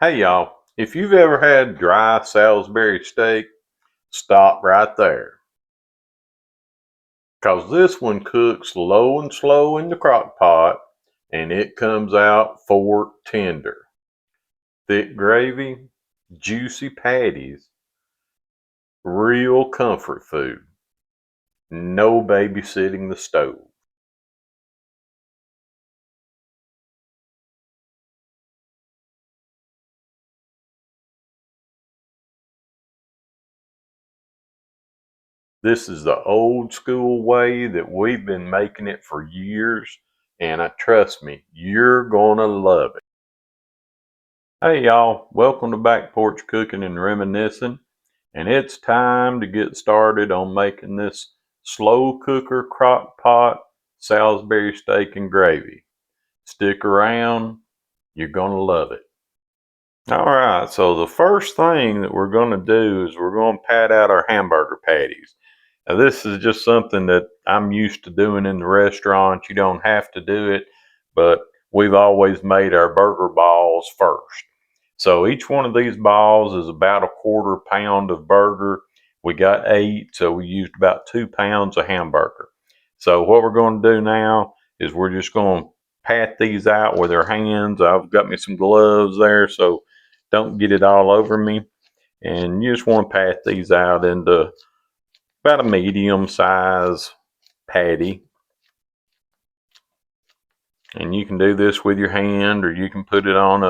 Hey y'all, if you've ever had dry Salisbury steak, stop right there. Cause this one cooks low and slow in the crock pot and it comes out fork tender. Thick gravy, juicy patties, real comfort food. No babysitting the stove. This is the old school way that we've been making it for years, and trust me, you're gonna love it. Hey y'all, welcome to Back Porch Cooking and Reminiscing, and it's time to get started on making this slow cooker crock pot Salisbury steak and gravy. Stick around, you're gonna love it. Alright, so the first thing that we're gonna do is we're gonna pat out our hamburger patties. Now this is just something that I'm used to doing in the restaurant. You don't have to do it, but we've always made our burger balls first. So each one of these balls is about a quarter pound of burger. We got 8, so we used about 2 pounds of hamburger. So what we're going to do now is we're just going to pat these out with our hands. I've got me some gloves there, so don't get it all over me. And you just want to pat these out into about a medium size patty. And you can do this with your hand, or you can put it on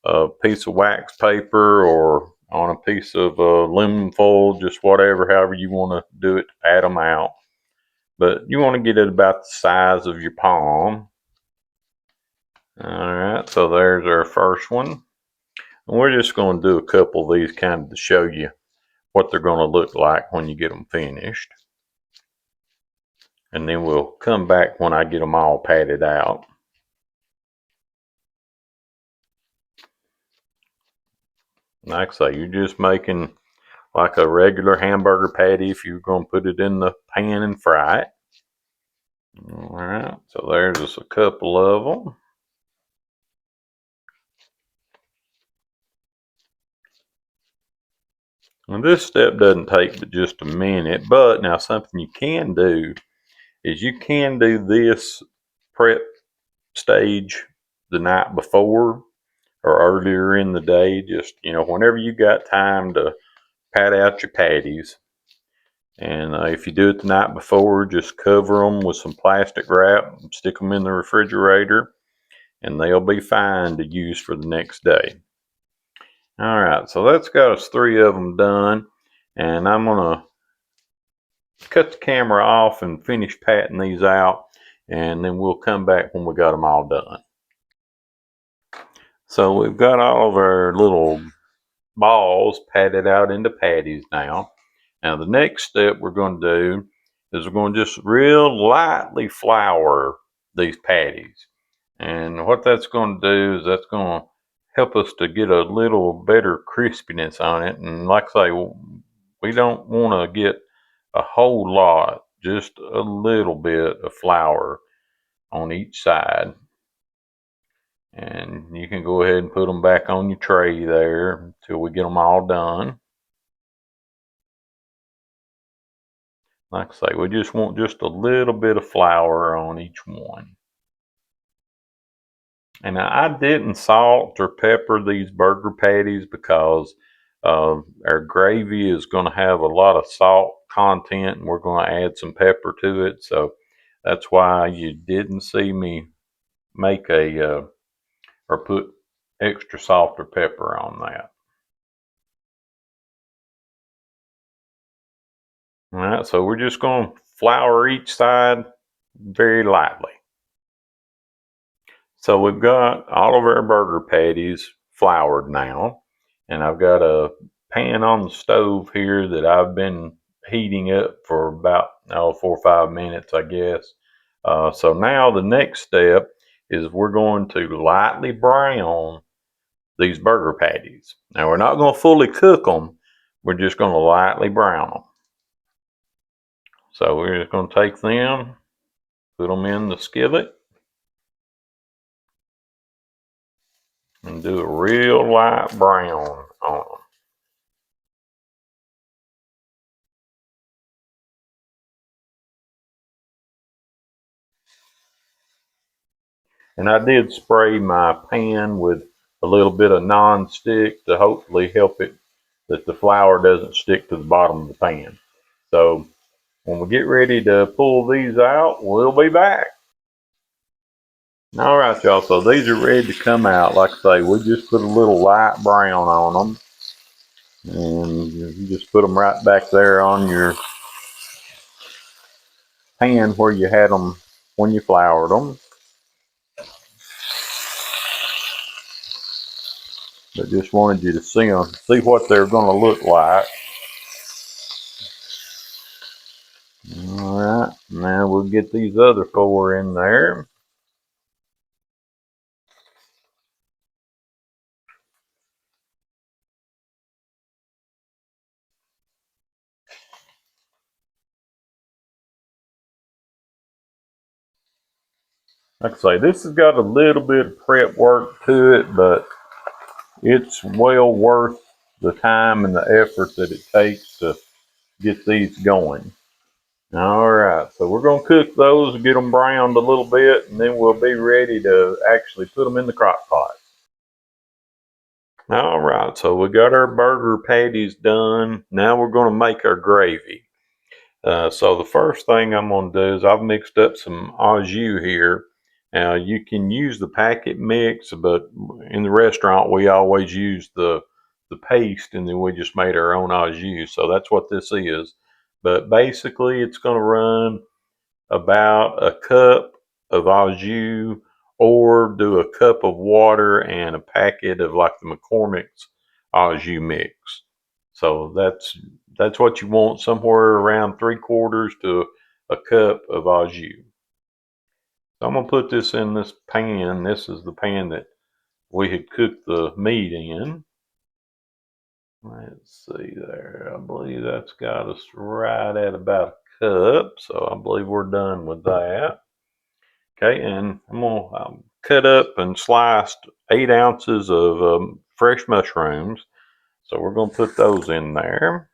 a piece of wax paper or on a piece of aluminum foil, just whatever, however you want to do it to pat them out. But you want to get it about the size of your palm. Alright, so there's our first one. And we're just going to do a couple of these kind of to show you what they're going to look like when you get them finished. And then we'll come back when I get them all patted out. Like I say, you're just making like a regular hamburger patty if you're going to put it in the pan and fry it. Alright, so there's just a couple of them. And this step doesn't take but just a minute, but now something you can do is you can do this prep stage the night before or earlier in the day. Just, whenever you got time to pat out your patties. And if you do it the night before, just cover them with some plastic wrap, stick them in the refrigerator, and they'll be fine to use for the next day. All right, so that's got us 3 of them done, and I'm gonna cut the camera off and finish patting these out, and then we'll come back when we got them all done. So we've got all of our little balls patted out into patties now. Now the next step we're going to do is we're going to just real lightly flour these patties. And what that's going to do is that's going to help us to get a little better crispiness on it. And like I say, we don't want to get a whole lot, just a little bit of flour on each side. And you can go ahead and put them back on your tray there until we get them all done. Like I say, we just want just a little bit of flour on each one. And I didn't salt or pepper these burger patties because our gravy is going to have a lot of salt content and we're going to add some pepper to it. So that's why you didn't see me make or put extra salt or pepper on that. All right, so we're just going to flour each side very lightly. So we've got all of our burger patties floured now, and I've got a pan on the stove here that I've been heating up for about 4 or 5 minutes, I guess. So now the next step is we're going to lightly brown these burger patties. Now we're not going to fully cook them, we're just going to lightly brown them. So we're just going to take them, put them in the skillet. and do a real light brown on them. And I did spray my pan with a little bit of non-stick to hopefully help it that the flour doesn't stick to the bottom of the pan. So when we get ready to pull these out, we'll be back. All right, y'all, so these are ready to come out. Like I say, we just put a little light brown on them. And you just put them right back there on your pan where you had them when you floured them. But just wanted you to see them, see what they're going to look like. All right, now we'll get these other four in there. Like I say, this has got a little bit of prep work to it, but it's well worth the time and the effort that it takes to get these going. All right, so we're going to cook those and get them browned a little bit, and then we'll be ready to actually put them in the crock pot. All right, so we got our burger patties done. Now we're going to make our gravy. So the first thing I'm going to do is I've mixed up some Au Jus here. Now you can use the packet mix, but in the restaurant we always use the paste, and then we just made our own Au Jus. So that's what this is. But basically, it's going to run about a cup of Au Jus, or do a cup of water and a packet of like the McCormick's Au Jus mix. So that's what you want, somewhere around 3/4 to a cup of Au Jus. So I'm gonna put this in this pan. This is the pan that we had cooked the meat in. Let's see there. I believe that's got us right at about a cup. So I believe we're done with that. Okay, and I'm gonna cut up and sliced 8 ounces of fresh mushrooms. So we're gonna put those in there.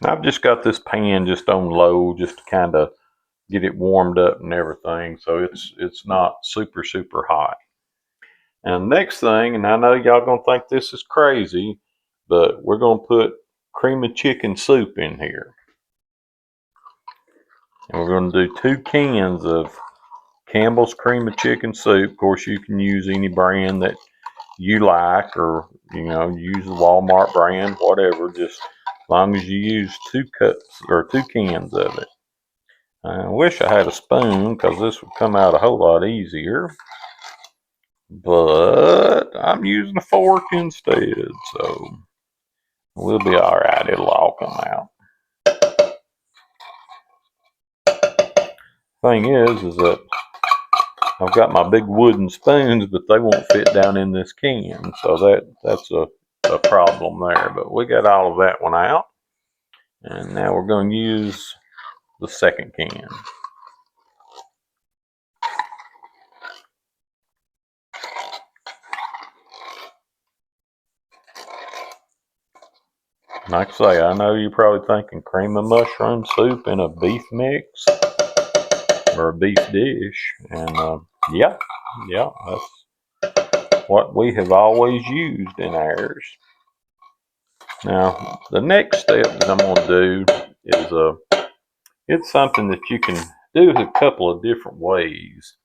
And I've just got this pan just on low, just to kind of get it warmed up and everything, so it's not super hot. And next thing, and I know y'all gonna think this is crazy, but we're gonna put cream of chicken soup in here. And we're gonna do 2 cans of Campbell's cream of chicken soup. Of course, you can use any brand that you like, or use the Walmart brand, whatever. Just as long as you use 2 cups or 2 cans of it. I wish I had a spoon, because this would come out a whole lot easier. But I'm using a fork instead, so we'll be all right. It'll all come out. Thing is that I've got my big wooden spoons, but they won't fit down in this can, so that's a problem there. But we got all of that one out, and now we're going to use the second can. Like I say, I know you're probably thinking cream of mushroom soup in a beef mix or a beef dish, and yeah, that's what we have always used in ours. Now, the next step that I'm going to do is it's something that you can do a couple of different ways.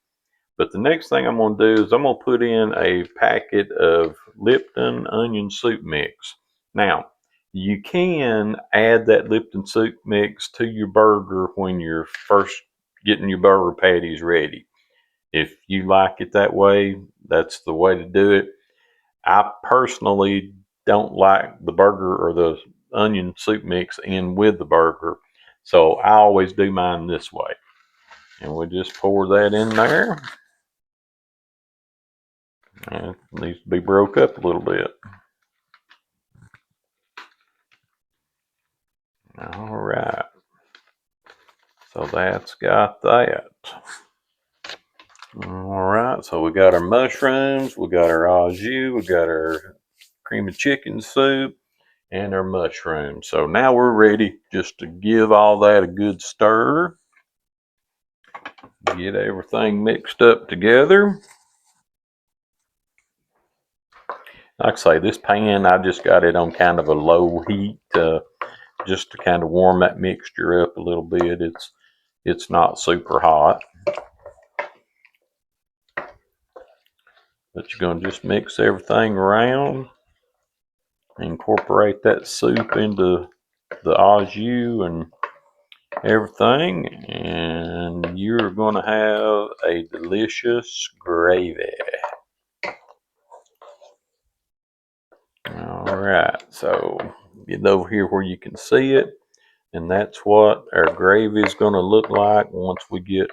But the next thing I'm going to do is I'm going to put in a packet of Lipton onion soup mix. Now, you can add that Lipton soup mix to your burger when you're first getting your burger patties ready. If you like it that way, that's the way to do it. I personally don't like the burger or the onion soup mix in with the burger, so I always do mine this way. And we just pour that in there. And it needs to be broke up a little bit. All right. So that's got that. All right, so we got our mushrooms, we got our au jus, we got our cream of chicken soup, and our mushrooms. So now we're ready just to give all that a good stir. Get everything mixed up together. Like I say, this pan, I just got it on kind of a low heat just to kind of warm that mixture up a little bit. It's not super hot. But you're going to just mix everything around. Incorporate that soup into the au jus and everything. And you're going to have a delicious gravy. Alright, so get over here where you can see it. And that's what our gravy is going to look like once we get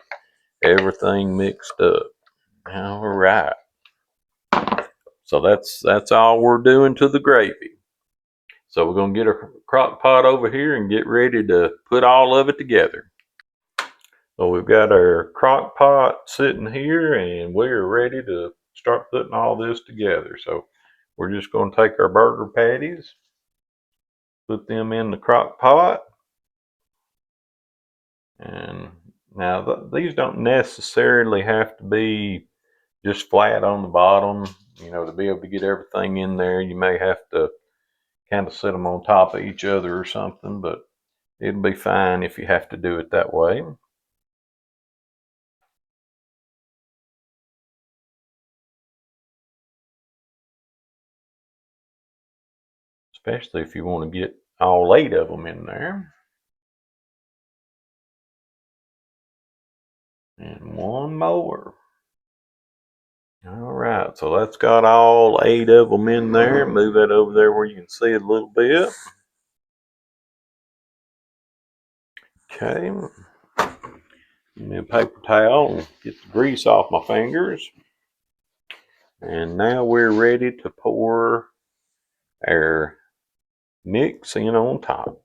everything mixed up. Alright. So that's all we're doing to the gravy. So we're going to get a crock pot over here and get ready to put all of it together. So we've got our crock pot sitting here and we're ready to start putting all this together. So we're just going to take our burger patties, put them in the crock pot. And now these don't necessarily have to be just flat on the bottom. You know, to be able to get everything in there, you may have to kind of set them on top of each other or something, but it'll be fine if you have to do it that way. Especially if you want to get all 8 of them in there. And one more. All right, so that's got all 8 of them in there. Move that over there where you can see it a little bit. Okay. Give me a paper towel and get the grease off my fingers. And now we're ready to pour our mix in on top.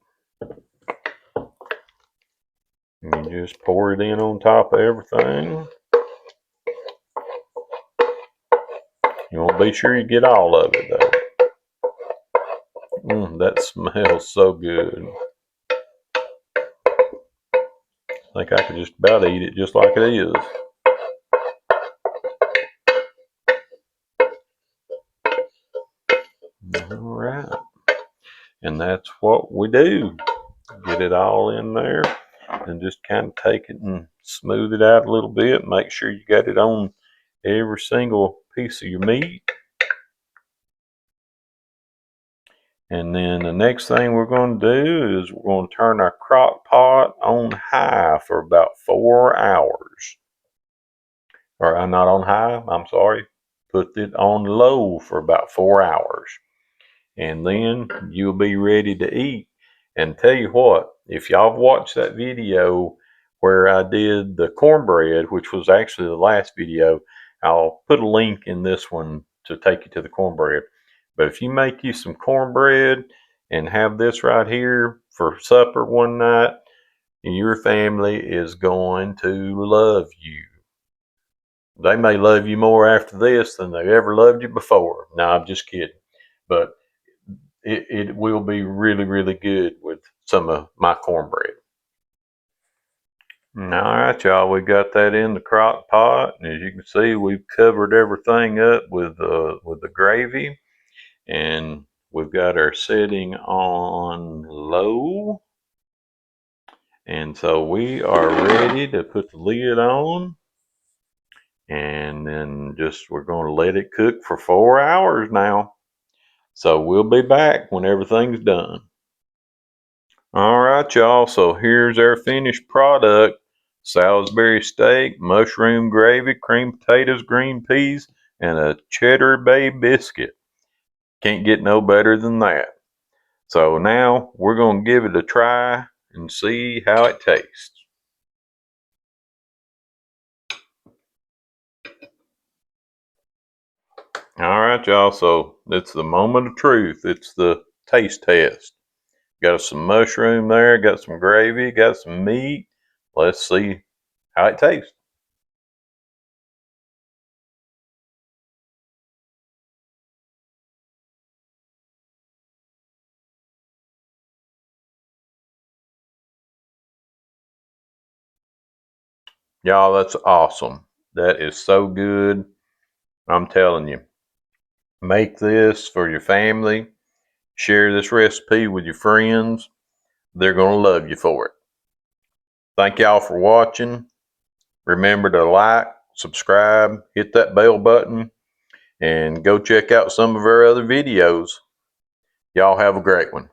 And you just pour it in on top of everything. You want to be sure you get all of it though. That smells so good. I think I could just about eat it just like it is. All right. And that's what we do. Get it all in there and just kind of take it and smooth it out a little bit. Make sure you got it on every single piece of your meat. And then the next thing we're going to do is we're going to turn our crock pot on high for about 4 hours. Or not on high, I'm sorry. Put it on low for about 4 hours. And then you'll be ready to eat. And tell you what, if y'all have watched that video where I did the cornbread, which was actually the last video, I'll put a link in this one to take you to the cornbread. But if you make you some cornbread and have this right here for supper one night, your family is going to love you. They may love you more after this than they ever loved you before. No, I'm just kidding. But it will be really, really good with some of my cornbread. All right, y'all, we got that in the crock pot. And as you can see, we've covered everything up with the gravy. And we've got our setting on low. And so we are ready to put the lid on. And then we're going to let it cook for 4 hours now. So we'll be back when everything's done. All right, y'all, so here's our finished product. Salisbury steak, mushroom gravy, cream potatoes, green peas, and a cheddar bay biscuit. Can't get no better than that. So now we're going to give it a try and see how it tastes. All right, y'all, so it's the moment of truth. It's the taste test. Got some mushroom there, got some gravy, got some meat. Let's see how it tastes. Y'all, that's awesome. That is so good. I'm telling you. Make this for your family. Share this recipe with your friends. They're going to love you for it. Thank y'all for watching. Remember to like, subscribe, hit that bell button, and go check out some of our other videos. Y'all have a great one.